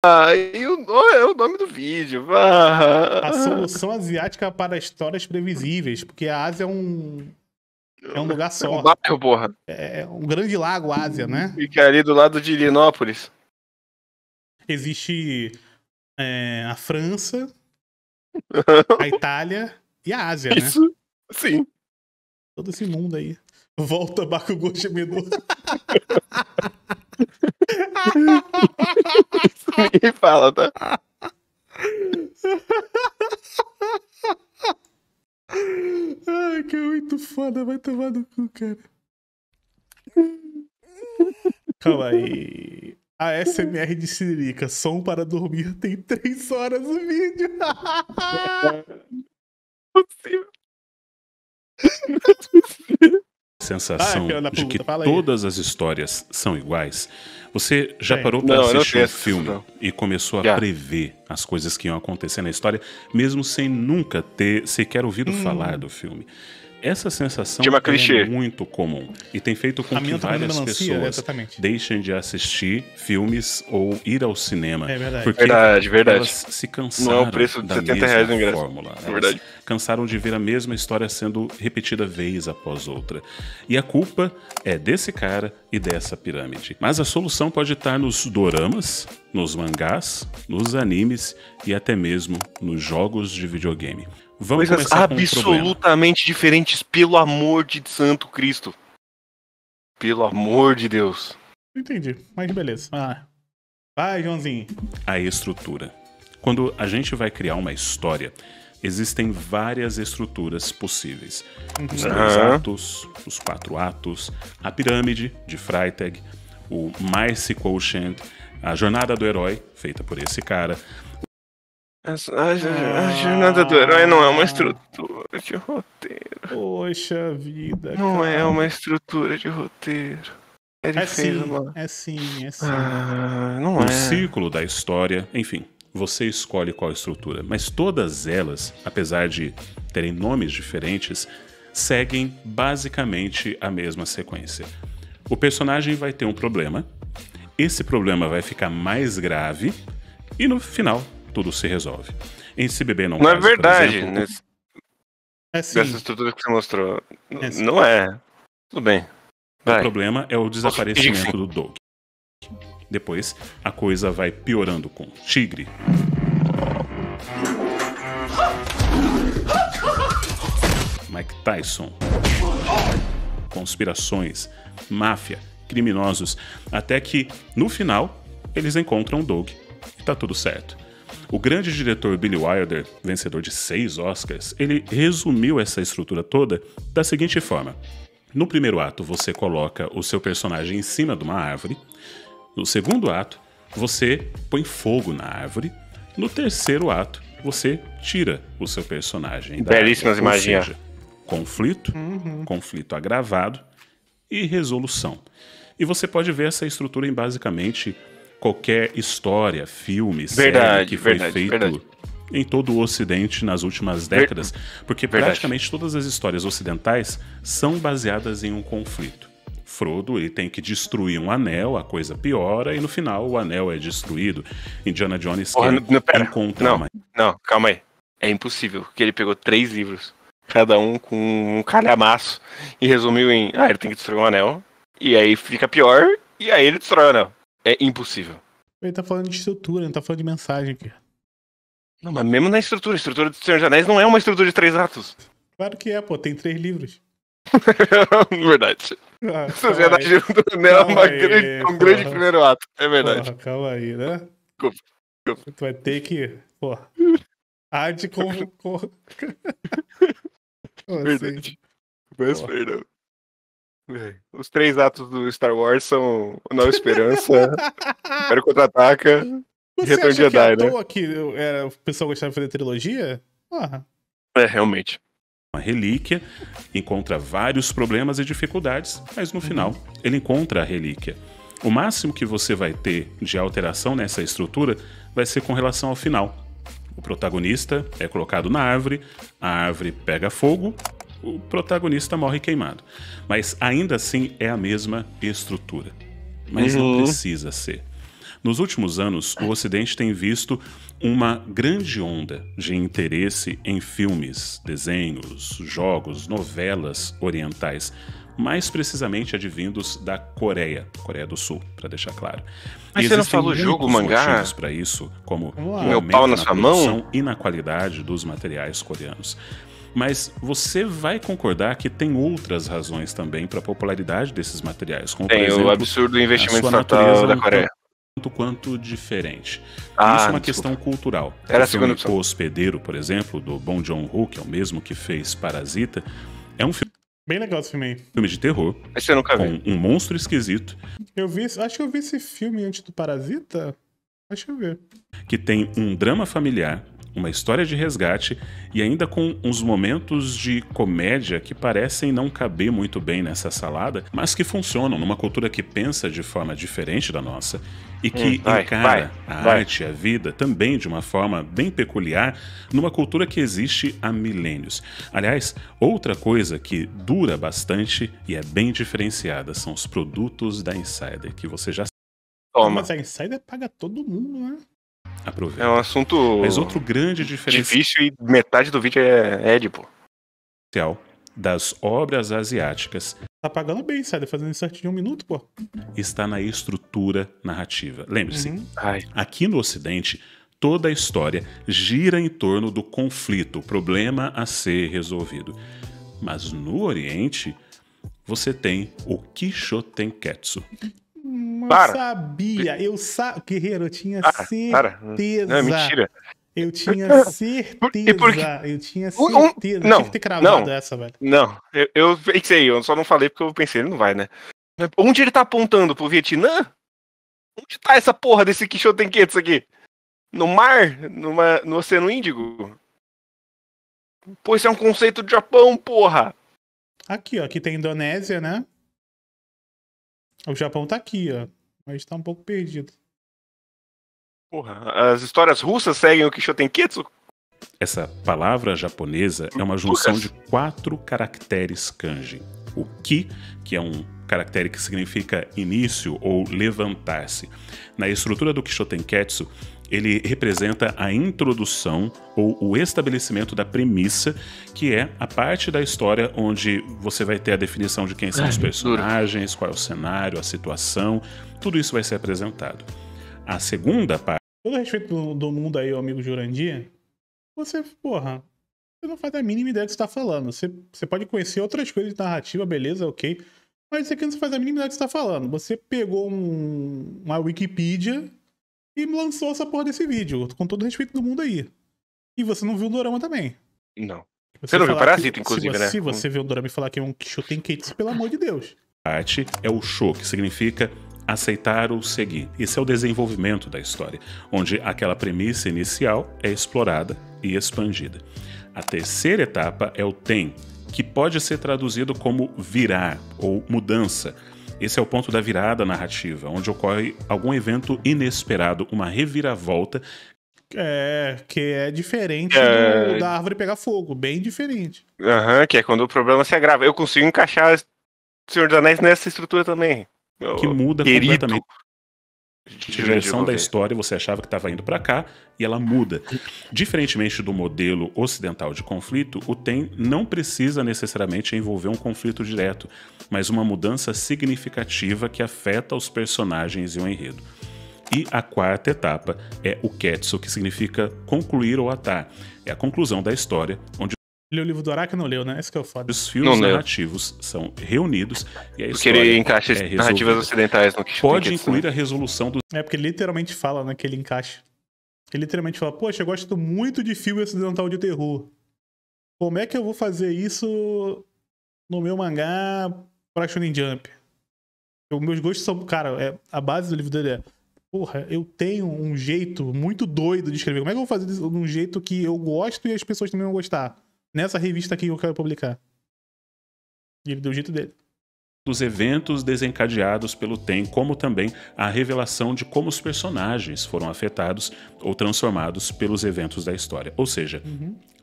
É o nome do vídeo. A solução asiática para histórias previsíveis, porque a Ásia é um lugar só. É um bairro, porra. É um grande lago, Ásia, né? Fica ali do lado de Ilinópolis. Existe a França, a Itália e a Ásia, Isso, né? sim. Todo esse mundo aí. Volta Bakugou Gemedor. Isso ninguém fala, tá? Ai, que é muito foda. Vai tomar no cu, cara. Calma aí. A SMR de Siririca, som para dormir, tem 3 horas o vídeo. Possível. Sensação de que fala aí. todas as histórias são iguais. Você já Tem. parou para Não, eu não assistir tenho um essa filme sensação. e começou a Já. prever as coisas que iam acontecer na história, mesmo sem nunca ter sequer ouvido falar do filme? Essa sensação Chama clichê. é muito comum e tem feito com A que minha tá comendo várias melancia, pessoas exatamente. deixem de assistir filmes ou ir ao cinema. É verdade. Porque Verdade. elas se cansaram Não é o preço de da R$70 mesma no ingresso. fórmula. É Elas verdade. cansaram de ver a mesma história sendo repetida vez após outra. E a culpa é desse cara e dessa pirâmide. Mas a solução pode estar nos doramas, nos mangás, nos animes e até mesmo nos jogos de videogame. Vamos Coisas começar com um problema. absolutamente diferentes, pelo amor de Santo Cristo. Pelo amor de Deus. Entendi, mas beleza. Vai, Joãozinho. A estrutura. Quando a gente vai criar uma história, existem várias estruturas possíveis. Os 3 atos, os 4 atos, a pirâmide de Freytag, o Marcy Quotient, a jornada do herói, feita por esse cara. A jornada do herói não é uma estrutura de roteiro. Poxa vida, Não cara. é uma estrutura de roteiro. Ele fez uma... É sim. não O é. círculo da história, enfim, você escolhe qual estrutura. Mas todas elas, apesar de terem nomes diferentes, seguem basicamente a mesma sequência. O personagem vai ter um problema, esse problema vai ficar mais grave e no final tudo se resolve. Em Se Beber Não Não é Case, por verdade. exemplo, É sim. Dessa estrutura que você mostrou. É sim. Não é. Tudo bem. o Vai. problema é o desaparecimento do Doug. Depois, a coisa vai piorando com Tigre, Mike Tyson, conspirações, máfia, criminosos, até que, no final, eles encontram o Doug e tá tudo certo. O grande diretor Billy Wilder, vencedor de 6 Oscars, ele resumiu essa estrutura toda da seguinte forma. No primeiro ato, você coloca o seu personagem em cima de uma árvore. No segundo ato, você põe fogo na árvore. No terceiro ato, você tira o seu personagem da Belíssimas árvore. Ou imagens. seja, conflito, conflito agravado e resolução. E você pode ver essa estrutura em basicamente qualquer história, filme, série que foi feito em todo o Ocidente nas últimas décadas, porque praticamente todas as histórias ocidentais são baseadas em um conflito. Frodo, ele tem que destruir um anel, a coisa piora, e no final o anel é destruído. Indiana Jones quer encontrar uma... Não, calma aí. É impossível, porque ele pegou 3 livros, cada um com um calhamaço, e resumiu em, ele tem que destruir um anel, e aí fica pior, e aí ele destrói o anel. É impossível. Ele tá falando de estrutura, não tá falando de mensagem aqui. Não, mas mesmo na estrutura, a estrutura do Senhor dos Anéis não é uma estrutura de 3 atos. Claro que é, pô, tem 3 livros. Verdade. Ah, Sociedade do Anel é um grande primeiro ato, é verdade. Porra, calma aí, né? Desculpa. Tu vai ter que, porra, arte com... Verdade. Mas perdão. Os 3 atos do Star Wars são Nova Esperança, Império Contra-Ataca e Você Retorno de acha que é Jedi, à né? toa que o pessoal gostava de fazer trilogia? Porra. É, realmente. Uma relíquia, encontra vários problemas e dificuldades, mas no final ele encontra a relíquia. O máximo que você vai ter de alteração nessa estrutura vai ser com relação ao final. O protagonista é colocado na árvore, a árvore pega fogo, o protagonista morre queimado. Mas ainda assim é a mesma estrutura. Mas não precisa ser. Nos últimos anos, o Ocidente tem visto uma grande onda de interesse em filmes, desenhos, jogos, novelas orientais, mais precisamente advindos da Coreia do Sul, para deixar claro. Mas você não falou jogo, mangá? Para isso, como meu pau na sua mão e na qualidade dos materiais coreanos. Mas você vai concordar que tem outras razões também para a popularidade desses materiais, como, por exemplo, o absurdo investimento estatal da Coreia. Tanto quanto diferente. Isso é uma questão cultural. Era o filme O Hospedeiro, por exemplo, do Bong Joon-ho, que é o mesmo que fez Parasita, é um filme bem legal esse filme aí. Filme de terror, esse eu nunca vi. Com um monstro esquisito. Acho que eu vi esse filme antes do Parasita. Deixa eu ver. Que tem um drama familiar, uma história de resgate e ainda com uns momentos de comédia que parecem não caber muito bem nessa salada, mas que funcionam numa cultura que pensa de forma diferente da nossa e que encara a arte e a vida também de uma forma bem peculiar numa cultura que existe há milênios. Aliás, outra coisa que dura bastante e é bem diferenciada são os produtos da Insider, que você já toma. Mas a Insider paga todo mundo, né? Aproveita. É um assunto mas outro grande diferencial difícil e metade do vídeo é Édipo. Das obras asiáticas. Tá pagando bem, sai fazendo insert de 1 minuto, pô. Está na estrutura narrativa. Lembre-se, aqui no Ocidente, toda a história gira em torno do conflito, o problema a ser resolvido. Mas no Oriente, você tem o Kishotenketsu. Eu sabia. Guerreiro, eu tinha certeza. Não, é mentira. Eu tinha certeza. Eu tinha certeza. Não, tinha que ter cravado essa, velho. Não, eu pensei, eu só não falei porque eu pensei, ele não vai, né? Onde ele tá apontando? Pro Vietnã? Onde tá essa porra desse Kishotenketsu aqui? No mar? No Oceano Índico? Pô, isso é um conceito do Japão, porra! Aqui, ó. Aqui tem Indonésia, né? O Japão tá aqui, ó. Mas tá um pouco perdido. Porra, as histórias russas seguem o Kishotenketsu? Essa palavra japonesa é uma junção de 4 caracteres kanji. O ki, que é um caractere que significa início ou levantar-se. Na estrutura do Kishotenketsu, ele representa a introdução ou o estabelecimento da premissa, que é a parte da história onde você vai ter a definição de quem são os personagens, qual é o cenário, a situação, tudo isso vai ser apresentado. A segunda parte... Todo respeito do mundo aí, o amigo Jurandir, você não faz a mínima ideia do que você tá falando. Você pode conhecer outras coisas de narrativa, beleza, ok, mas isso aqui não faz a mínima ideia do que você tá falando. Você pegou uma Wikipedia e lançou essa porra desse vídeo, com todo o respeito do mundo aí. E você não viu o dorama também. Não. Você não viu Parasita, inclusive, né? Se você viu o dorama e falar que é um Kishotenketsu, pelo amor de Deus. A arte é o sho, que significa aceitar ou seguir. Esse é o desenvolvimento da história, onde aquela premissa inicial é explorada e expandida. A terceira etapa é o ten, que pode ser traduzido como virar ou mudança. Esse é o ponto da virada narrativa, onde ocorre algum evento inesperado, uma reviravolta. Que é diferente da árvore pegar fogo, bem diferente. Que é quando o problema se agrava. Eu consigo encaixar o Senhor dos Anéis nessa estrutura também. Que muda completamente a direção da história. Você achava que estava indo para cá e ela muda. Diferentemente do modelo ocidental de conflito, o ten não precisa necessariamente envolver um conflito direto, mas uma mudança significativa que afeta os personagens e o enredo. E a quarta etapa é o ketsu, que significa concluir ou atar. É a conclusão da história, onde leu o livro do Araki, não leu, né? Esse que é o foda. Os fios narrativos são reunidos e a história porque ele encaixa as narrativas ocidentais no que pode incluir a resolução do... porque ele literalmente fala, né, que ele encaixa. Ele literalmente fala, poxa, eu gosto muito de filme ocidental de terror. Como é que eu vou fazer isso no meu mangá pra Shonen Jump? Os meus gostos são... Cara, a base do livro dele é... Porra, eu tenho um jeito muito doido de escrever. Como é que eu vou fazer isso de um jeito que eu gosto e as pessoas também vão gostar? Nessa revista aqui que eu quero publicar. E ele deu o jeito dele. Dos eventos desencadeados pelo ten, como também a revelação de como os personagens foram afetados ou transformados pelos eventos da história. Ou seja,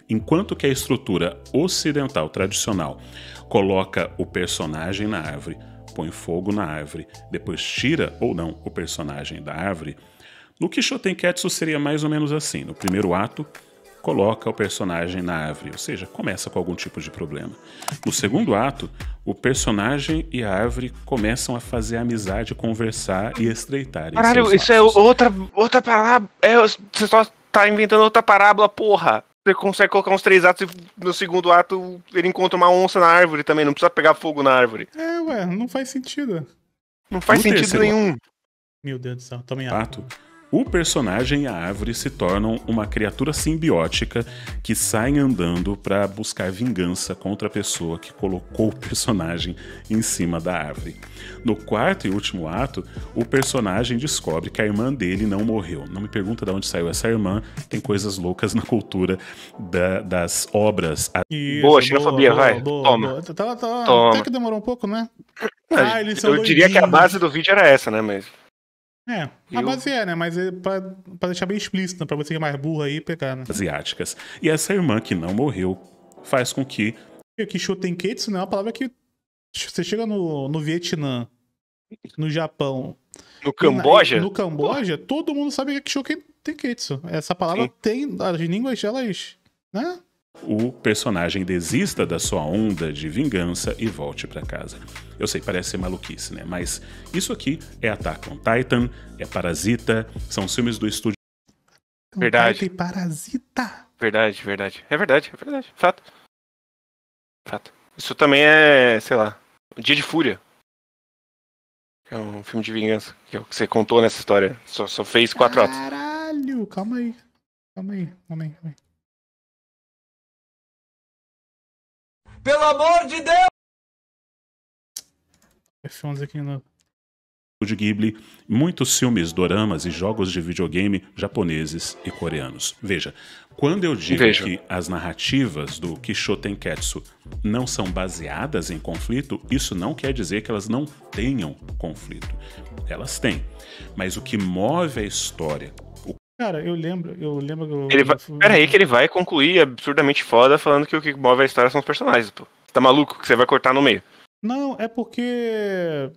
enquanto que a estrutura ocidental tradicional coloca o personagem na árvore, põe fogo na árvore, depois tira ou não o personagem da árvore, no Kisho Tenketsu seria mais ou menos assim. No primeiro ato, coloca o personagem na árvore, ou seja, começa com algum tipo de problema. No segundo ato, o personagem e a árvore começam a fazer amizade, conversar e estreitarem. Caralho, isso é outra parábola. Você só tá inventando outra parábola, porra. Você consegue colocar uns 3 atos e no segundo ato ele encontra uma onça na árvore também, não precisa pegar fogo na árvore. Não faz sentido. Não faz sentido nenhum. Meu Deus do céu, também ato. O personagem e a árvore se tornam uma criatura simbiótica que saem andando para buscar vingança contra a pessoa que colocou o personagem em cima da árvore. No quarto e último ato, o personagem descobre que a irmã dele não morreu. Não me pergunta de onde saiu essa irmã, tem coisas loucas na cultura das obras. Isso, boa, xenofobia, vai. Toma. Toma. Até que demorou um pouco, né? Eu diria que a base do vídeo era essa, né? Mas... a base né? Mas é pra deixar bem explícito, pra você que é mais burro aí pegar, né? Asiáticas. E essa irmã que não morreu faz com que... Kisho Tenketsu, né? É uma palavra que você chega no Vietnã, no Japão... No Camboja? No Camboja, todo mundo sabe que é Kisho Tenketsu. Essa palavra tem... As línguas, elas... né? O personagem desista da sua onda de vingança e volte pra casa. Eu sei, parece ser maluquice, né? Mas isso aqui é Attack on Titan, é Parasita, são filmes do estúdio... Verdade. Parasita. Verdade. É verdade. Fato. Isso também é, sei lá, Dia de Fúria. É um filme de vingança, que é o que você contou nessa história. Só fez 4 atos. Caralho, calma aí. Pelo amor de Deus! F11 aqui no... de Ghibli, muitos filmes, doramas e jogos de videogame japoneses e coreanos. Veja, quando eu digo que as narrativas do Kisho Tenketsu não são baseadas em conflito, isso não quer dizer que elas não tenham conflito. Elas têm. Mas o que move a história... Cara, eu lembro Peraí que ele vai concluir absurdamente foda falando que o que move a história são os personagens, pô. Você tá maluco que você vai cortar no meio? Não, é porque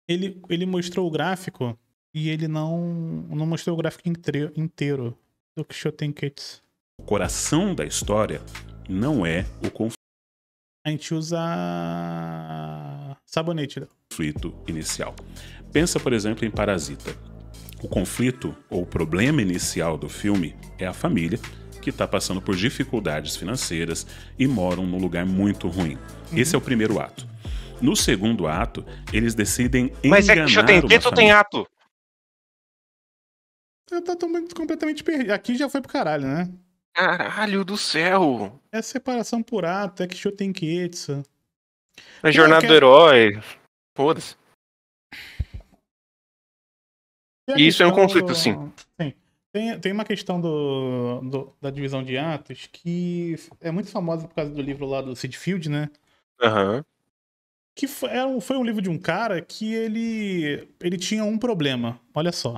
ele mostrou o gráfico e ele não mostrou o gráfico inteiro do Kisho Tenketsu. O coração da história não é o conflito. A gente usa sabonete. Conflito inicial. Pensa, por exemplo, em Parasita. O conflito ou o problema inicial do filme é a família que está passando por dificuldades financeiras e moram num lugar muito ruim. Esse é o primeiro ato. No segundo ato, eles decidem enganar Mas é que já tem texto ou tem ato? Eu tô completamente perdido. Aqui já foi pro caralho, né? Caralho do céu! É separação por ato, é Kisho Tenketsu. É jornada do herói. Foda-se. E isso é um conflito, sim. Sim. Tem uma questão da divisão de atos que é muito famosa por causa do livro lá do Sid Field, né? Que foi um livro de um cara que ele tinha um problema. Olha só.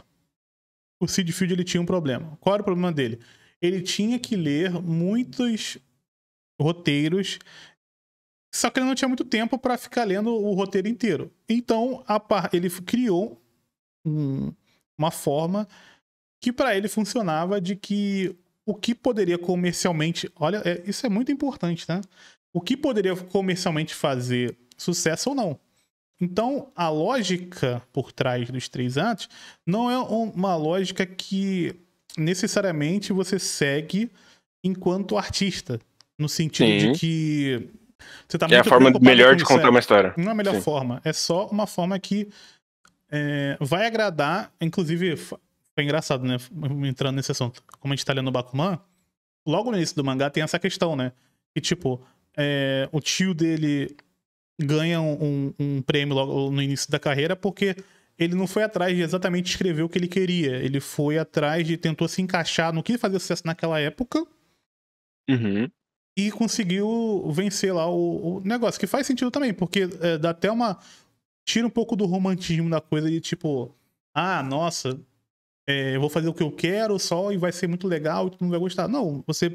O Sid Field, ele tinha um problema. Qual era o problema dele? Ele tinha que ler muitos roteiros, só que ele não tinha muito tempo para ficar lendo o roteiro inteiro. Então, ele criou uma forma que para ele funcionava de que o que poderia comercialmente... Olha, isso é muito importante, né? O que poderia comercialmente fazer sucesso ou não. Então, a lógica por trás dos 3 atos não é uma lógica que necessariamente você segue enquanto artista. No sentido de que você tá muito é a forma melhor de contar uma história. Não é a melhor forma. É só uma forma que vai agradar. Inclusive, foi engraçado, né? Entrando nesse assunto. Como a gente tá lendo o Bakuman, logo no início do mangá tem essa questão, né? Que, tipo, o tio dele ganha um prêmio logo no início da carreira porque ele não foi atrás de exatamente escrever o que ele queria. Ele foi atrás tentou se encaixar no que fazia sucesso naquela época e conseguiu vencer lá o negócio. Que faz sentido também, porque dá até tira um pouco do romantismo da coisa de tipo, nossa, eu vou fazer o que eu quero só e vai ser muito legal e todo mundo vai gostar. Não, você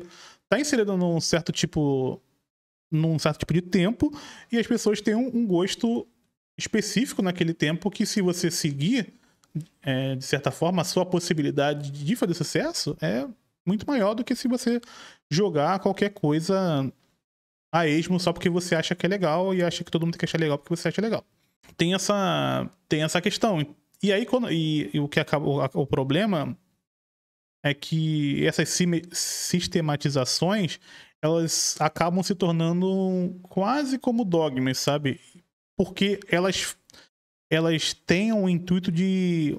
tá inserido num certo tipo de tempo e as pessoas têm um gosto específico naquele tempo que, se você seguir, de certa forma, a sua possibilidade de fazer sucesso é muito maior do que se você jogar qualquer coisa a esmo só porque você acha que é legal e acha que todo mundo tem que achar legal porque você acha legal. Tem essa questão. E aí, o que acaba, o problema é que essas sistematizações, elas acabam se tornando quase como dogmas, sabe? Porque elas têm o intuito de,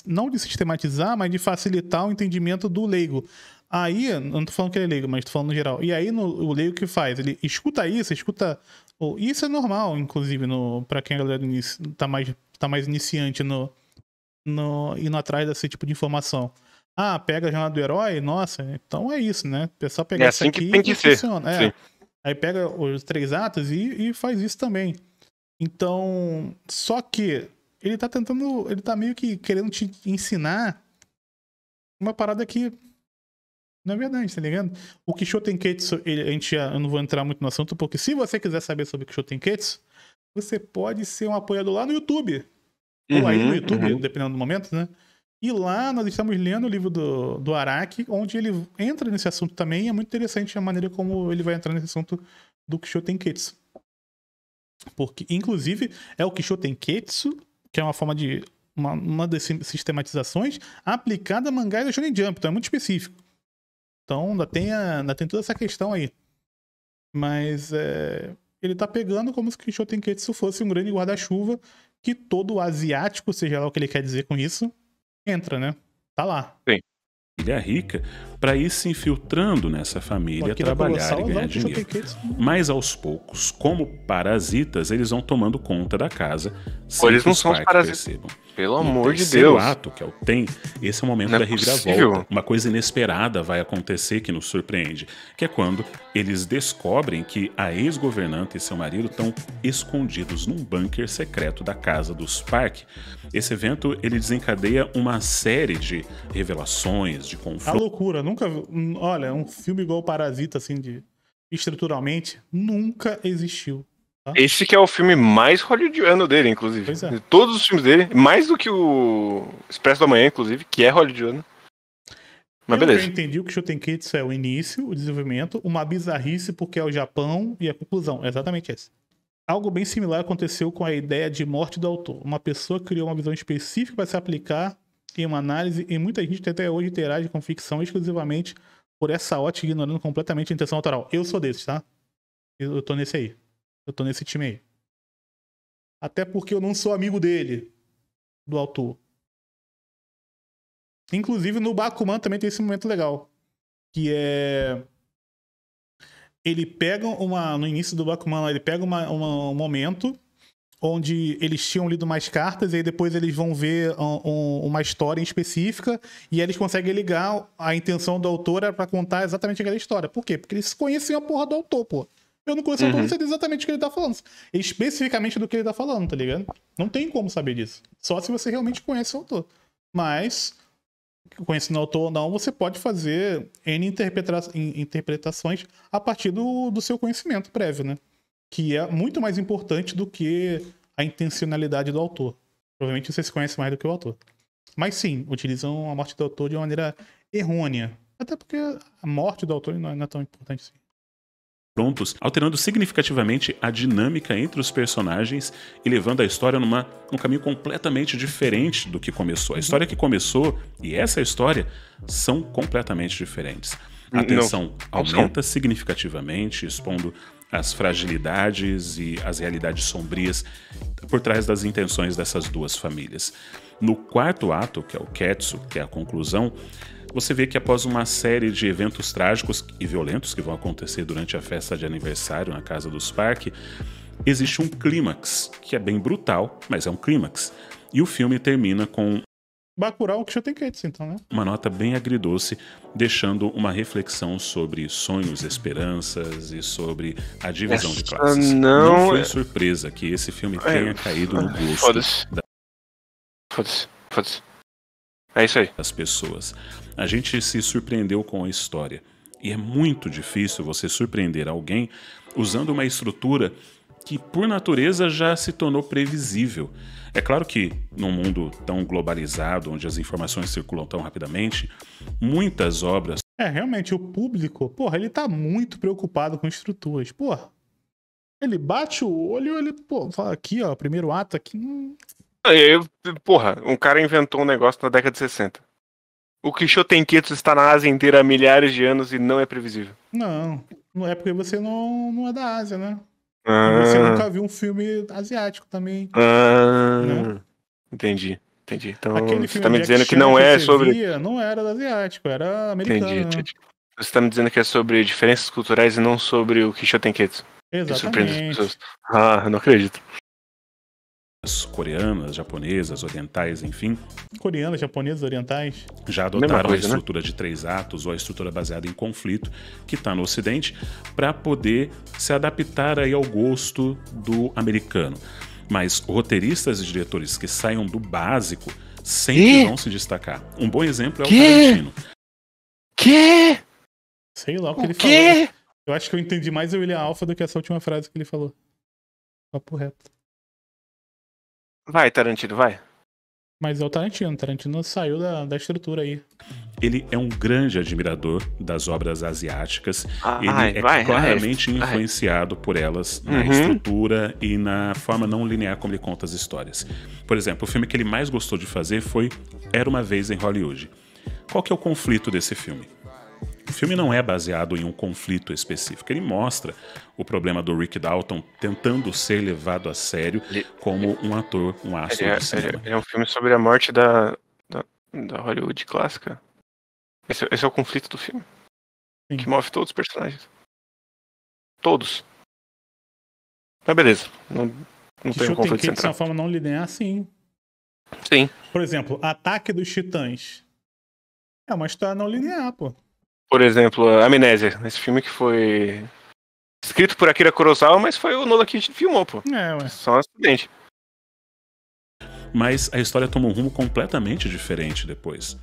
não de sistematizar, mas de facilitar o entendimento do leigo. Aí, eu não tô falando que ele é leigo, mas tô falando no geral. E aí, o leigo que faz? Ele escuta isso, isso é normal, inclusive, pra quem a galera tá mais iniciante indo atrás desse tipo de informação. Pega a jornada do herói? Nossa, então é isso, né? É só pegar isso aqui que tem que ser. funciona. Aí pega os 3 atos e faz isso também. Então, só que ele tá meio que querendo te ensinar uma parada que não é verdade, tá ligado? O Kisho Tenketsu, eu não vou entrar muito no assunto, porque se você quiser saber sobre o Kisho Tenketsu, você pode ser um apoiador lá no YouTube. Ou aí no YouTube, dependendo do momento, né? E lá nós estamos lendo o livro do Araki, onde ele entra nesse assunto também, e é muito interessante a maneira como ele vai entrar nesse assunto do Kisho Tenketsu. Porque, inclusive, é o Kisho Tenketsu, que é uma forma de uma das sistematizações aplicada a mangá da Shonen Jump, então é muito específico. Então ainda tem toda essa questão aí. Mas ele tá pegando como se o Kisho Tenketsu fosse um grande guarda-chuva que todo asiático, seja lá o que ele quer dizer com isso, entra, né? Tá lá. Sim. Família rica para ir se infiltrando nessa família, trabalhar e ganhar dinheiro. Mas aos poucos, como parasitas, eles vão tomando conta da casa sem eles que não são os parasitas. percebam. Pelo amor de Deus. Deus. Ato, que é o Ten, esse é o momento Não é da reviravolta. possível. Uma coisa inesperada vai acontecer que nos surpreende, que é quando eles descobrem que a ex-governanta e seu marido estão escondidos num bunker secreto da casa dos Park. Esse evento, ele desencadeia uma série de revelações, de A confrontos. loucura, nunca. Olha, um filme igual Parasita, assim, estruturalmente, nunca existiu. Esse que é o filme mais hollywoodiano dele, inclusive. Pois é. De todos os filmes dele, mais do que o Expresso da Manhã, inclusive, que é hollywoodiano. Mas beleza. Eu entendi o que o Shotenketsu é o início, o desenvolvimento, uma bizarrice porque é o Japão e a conclusão. É exatamente esse. Algo bem similar aconteceu com a ideia de morte do autor. Uma pessoa criou uma visão específica para se aplicar em uma análise e muita gente até hoje interage com ficção exclusivamente por essa ótica, ignorando completamente a intenção autoral. Eu sou desses, tá? Eu tô nesse aí. Eu tô nesse time aí. Até porque eu não sou amigo dele, do autor. Inclusive no Bakuman também tem esse momento legal. Que é... Ele pega no início do Bakuman, ele pega um momento onde eles tinham lido mais cartas e aí depois eles vão ver uma história específica e aí eles conseguem ligar a intenção do autor para contar exatamente aquela história. Por quê? Porque eles conheciam a porra do autor, pô. Eu não conheço o autor, não sei exatamente o que ele tá falando. Especificamente do que ele tá falando, tá ligado? Não tem como saber disso. Só se você realmente conhece o autor. Mas, conhecendo o autor ou não, você pode fazer N interpretações a partir do seu conhecimento prévio, né? Que é muito mais importante do que a intencionalidade do autor. Provavelmente você se conhece mais do que o autor. Mas sim, utilizam a morte do autor de uma maneira errônea. Até porque a morte do autor não é tão importante assim. Prontos, alterando significativamente a dinâmica entre os personagens e levando a história num caminho completamente diferente do que começou. A história que começou e essa história são completamente diferentes. A tensão aumenta significativamente, expondo as fragilidades e as realidades sombrias por trás das intenções dessas duas famílias. No quarto ato, que é o Ketsu, que é a conclusão, você vê que após uma série de eventos trágicos e violentos que vão acontecer durante a festa de aniversário na casa dos Park, existe um clímax, que é bem brutal, mas é um clímax. E o filme termina com Bacurau, que já tem Ketsu, então, né? uma nota bem agridoce, deixando uma reflexão sobre sonhos, esperanças e sobre a divisão de classes. Não foi surpresa que esse filme tenha caído no gosto Foda-se. É isso aí. Das pessoas. A gente se surpreendeu com a história. E é muito difícil você surpreender alguém usando uma estrutura que por natureza já se tornou previsível. É claro que num mundo tão globalizado, onde as informações circulam tão rapidamente, muitas obras... Realmente, o público, porra, ele tá muito preocupado com estruturas. Porra, ele bate o olho, ele, pô, fala aqui, ó, primeiro ato aqui... Porra, um cara inventou um negócio na década de 60. O Quixotenketsu está na Ásia inteira há milhares de anos e não é previsível. Não é porque você não é da Ásia, né? E você nunca viu um filme asiático também. Né? Entendi. Então você tá me dizendo que não é sobre... Não era asiático, era americano. Entendi. Você tá me dizendo que é sobre diferenças culturais e não sobre o Quixotenketsu. Exatamente. Que surpreende as pessoas. Eu não acredito. Coreanas, japonesas, orientais, enfim. Coreanas, japonesas, orientais. Já adotaram a estrutura de 3 atos ou a estrutura baseada em conflito que está no Ocidente para poder se adaptar aí ao gosto do americano. Mas roteiristas e diretores que saiam do básico sempre vão se destacar. Um bom exemplo é o Tarantino. Sei lá o que ele falou. Eu acho que eu entendi mais o William Alpha do que essa última frase que ele falou. Papo reto. Vai, Tarantino, vai. Mas é o Tarantino. O Tarantino saiu da estrutura aí. Ele é um grande admirador das obras asiáticas. Ele é claramente influenciado por elas na estrutura e na forma não linear como ele conta as histórias. Por exemplo, o filme que ele mais gostou de fazer foi Era Uma Vez em Hollywood. Qual que é o conflito desse filme? O filme não é baseado em um conflito específico. Ele mostra o problema do Rick Dalton tentando ser levado a sério como um ator, um astro de cinema. É um filme sobre a morte da Hollywood clássica. Esse é o conflito do filme. Sim. Que move todos os personagens. Todos. Mas beleza. Não tem um conflito central. De uma forma não linear, sim. Sim. Por exemplo, Ataque dos Titãs. É uma história não linear, pô. Por exemplo, Amnésia. Esse filme que foi escrito por Akira Kurosawa, mas foi o Nolan que filmou, pô. Só um acidente. Mas a história toma um rumo completamente diferente depois.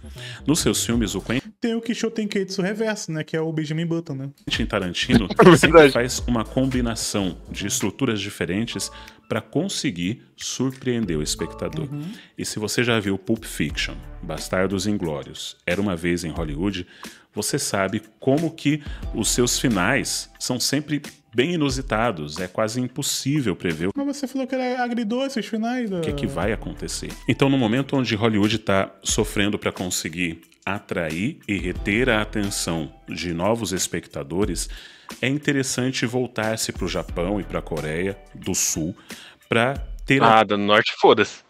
Nos seus filmes, o Quentin... Tem o Quixotenketsu reverso, né? Que é o Benjamin Button, né? Quentin Tarantino sempre faz uma combinação de estruturas diferentes para conseguir surpreender o espectador. E se você já viu Pulp Fiction, Bastardos Inglórios, Era Uma Vez em Hollywood, você sabe como que os seus finais são sempre bem inusitados, é quase impossível prever Mas você falou que ele agridou esses finais. O que vai acontecer. Então, no momento onde Hollywood está sofrendo para conseguir atrair e reter a atenção de novos espectadores, é interessante voltar-se para o Japão e para a Coreia do Sul para ter do Norte, foda-se.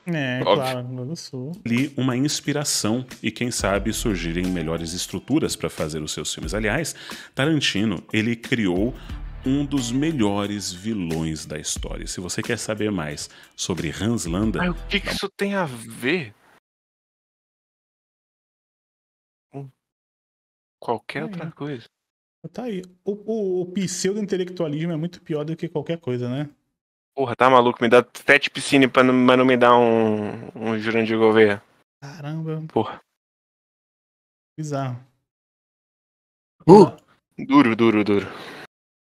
Claro, do Sul. Ali uma inspiração e, quem sabe, surgirem melhores estruturas para fazer os seus filmes. Aliás, Tarantino, ele criou um dos melhores vilões da história. Se você quer saber mais sobre Hans Landa... O que isso tem a ver com qualquer outra coisa? Tá aí. O pseudo-intelectualismo é muito pior do que qualquer coisa, né? Porra, tá maluco? Me dá 7 piscinas mas não me dá um Jurandir Gouveia. Caramba. Porra. Bizarro. Duro.